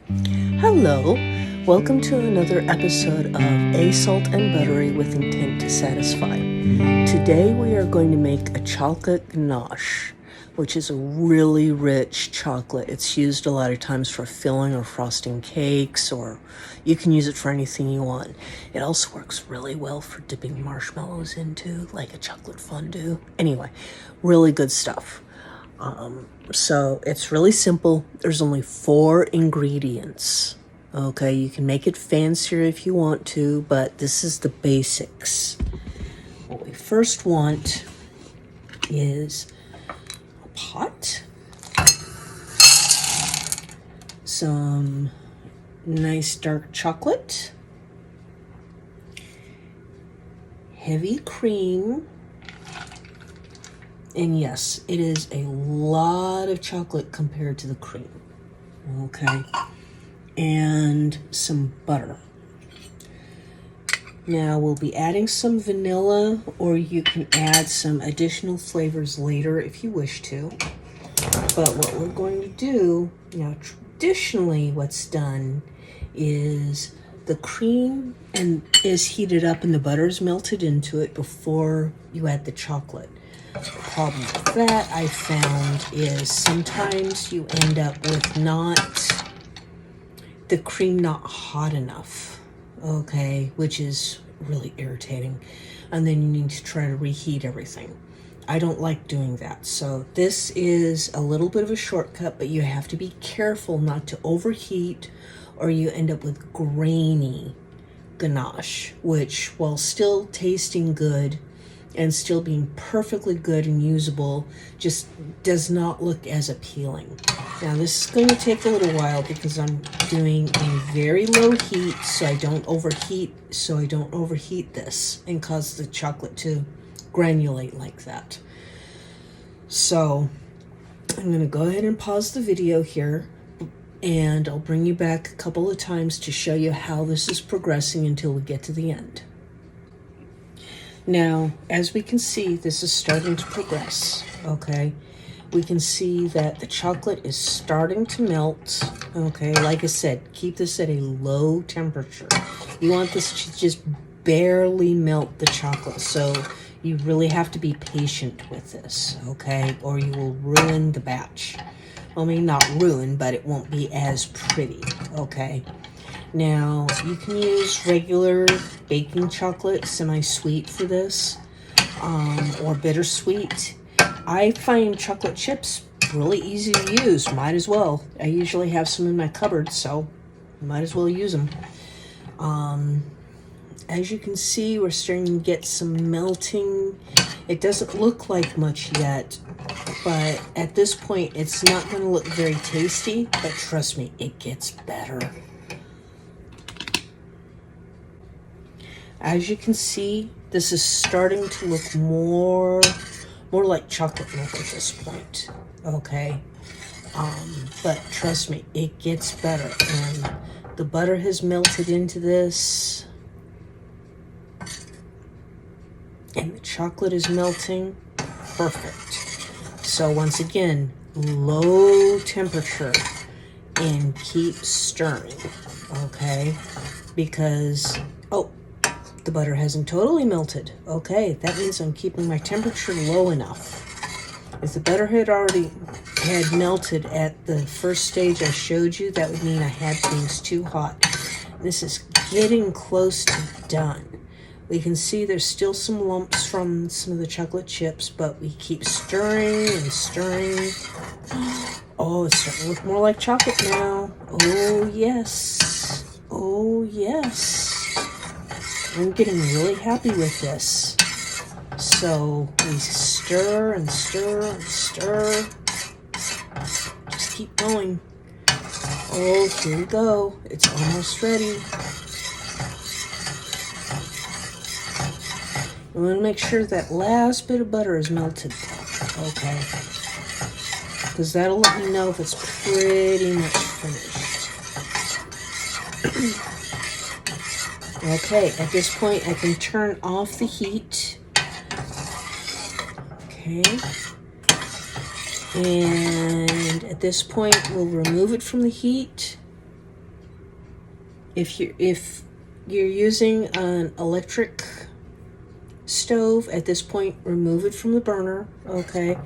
Hello, welcome to another episode of A Salt and Buttery with Intent to Satisfy. Today we are going to make a chocolate ganache, which is a really rich chocolate. It's used a lot of times for filling or frosting cakes, or you can use it for anything you want. It also works really well for dipping marshmallows into, like a chocolate fondue. Anyway, really good stuff. So it's really simple. There's only 4 ingredients. Okay, you can make it fancier if you want to, but this is the basics. What we first want is a pot, some nice dark chocolate, heavy cream, and yes, it is a lot of chocolate compared to the cream. Okay. And some butter. Now we'll be adding some vanilla, or you can add some additional flavors later if you wish to. But what we're going to do, now traditionally what's done is the cream is heated up and the butter is melted into it before you add the chocolate. The problem with that, I found, is sometimes you end up with the cream not hot enough, okay, which is really irritating. And then you need to try to reheat everything. I don't like doing that. So this is a little bit of a shortcut, but you have to be careful not to overheat or you end up with grainy ganache, which, while still tasting good and still being perfectly good and usable, just does not look as appealing. Now this is going to take a little while because I'm doing a very low heat so I don't overheat this and cause the chocolate to granulate like that. So I'm going to go ahead and pause the video here, and I'll bring you back a couple of times to show you how this is progressing until we get to the end. Now, as we can see, this is starting to progress, okay? We can see that the chocolate is starting to melt, okay? Like I said, keep this at a low temperature. You want this to just barely melt the chocolate, so you really have to be patient with this, okay? Or you will ruin the batch. Well, I mean, not ruin, but it won't be as pretty, okay? Now, you can use regular baking chocolate, semi-sweet for this, or bittersweet. I find chocolate chips really easy to use. Might as well. I usually have some in my cupboard, so might as well use them. As you can see, we're starting to get some melting. It doesn't look like much yet, but at this point, it's not going to look very tasty, but trust me, it gets better. As you can see, this is starting to look more like chocolate milk at this point, okay? But trust me, it gets better, and the butter has melted into this, and the chocolate is melting. Perfect. So once again, low temperature, and keep stirring, okay? Because, the butter hasn't totally melted. Okay, that means I'm keeping my temperature low enough. If the butter had melted at the first stage I showed you, that would mean I had things too hot. This is getting close to done. We can see there's still some lumps from some of the chocolate chips, but we keep stirring and stirring. Oh, it's starting to look more like chocolate now. Oh, yes. Oh, yes. I'm getting really happy with this. So we stir and stir and stir. Just keep going. Oh, here we go. It's almost ready. We want to make sure that last bit of butter is melted. Okay. Because that'll let me know if it's pretty much finished. Okay, at this point I can turn off the heat. Okay. And at this point we'll remove it from the heat If you're using an electric stove, at this point, remove it from the burner, okay?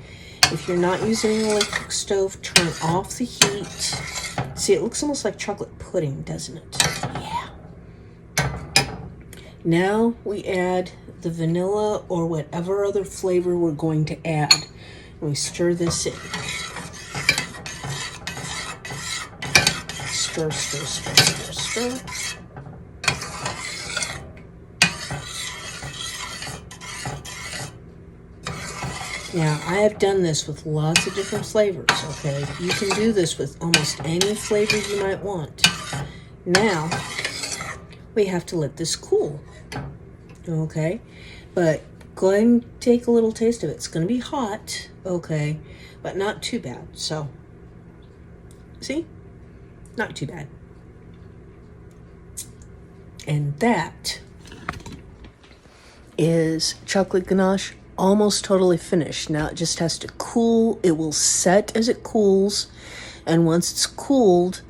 If you're not using an electric stove, turn off the heat. See, it looks almost like chocolate pudding, doesn't it? Yeah. Now we add the vanilla or whatever other flavor we're going to add. And we stir this in. Stir, stir, stir, stir, stir. Now, I have done this with lots of different flavors, okay? You can do this with almost any flavor you might want. Now, we have to let this cool, okay? But go ahead and take a little taste of it. It's going to be hot, okay? But not too bad. So, see? Not too bad. And that is chocolate ganache, almost totally finished. Now it just has to cool. It will set as it cools, and once it's cooled,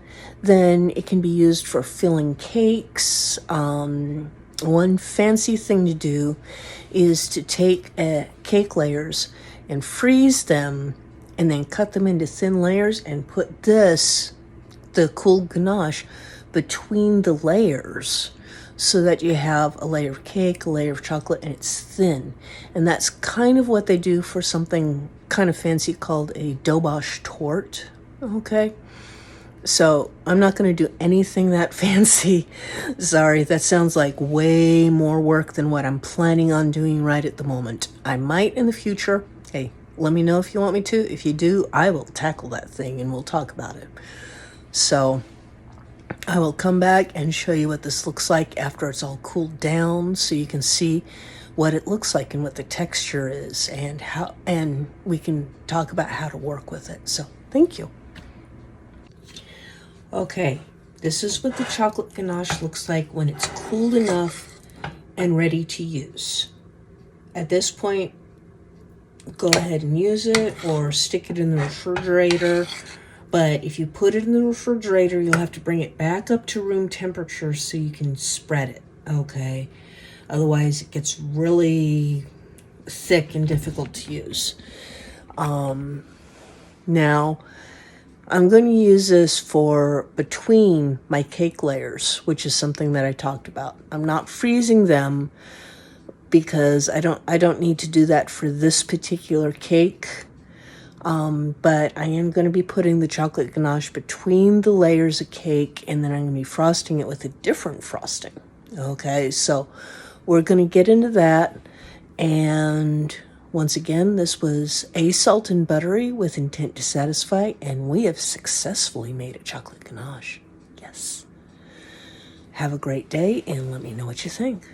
then it can be used for filling cakes. One fancy thing to do is to take cake layers and freeze them and then cut them into thin layers and put the cooled ganache between the layers, so that you have a layer of cake, a layer of chocolate, and it's thin. And that's kind of what they do for something kind of fancy called a dobosh torte, okay? So I'm not going to do anything that fancy. Sorry, that sounds like way more work than what I'm planning on doing right at the moment. I might in the future. Hey, let me know if you want me to. If you do, I will tackle that thing and we'll talk about it. So I will come back and show you what this looks like after it's all cooled down, so you can see what it looks like and what the texture is, and we can talk about how to work with it. So thank you. Okay, this is what the chocolate ganache looks like when it's cooled enough and ready to use. At this point, go ahead and use it or stick it in the refrigerator. But if you put it in the refrigerator, you'll have to bring it back up to room temperature so you can spread it, okay? Otherwise, it gets really thick and difficult to use. Now, I'm going to use this for between my cake layers, which is something that I talked about. I'm not freezing them because I don't need to do that for this particular cake. But I am going to be putting the chocolate ganache between the layers of cake, and then I'm going to be frosting it with a different frosting. Okay, so we're going to get into that. And once again, this was a salt and buttery with intent to satisfy, and we have successfully made a chocolate ganache. Yes. Have a great day, and let me know what you think.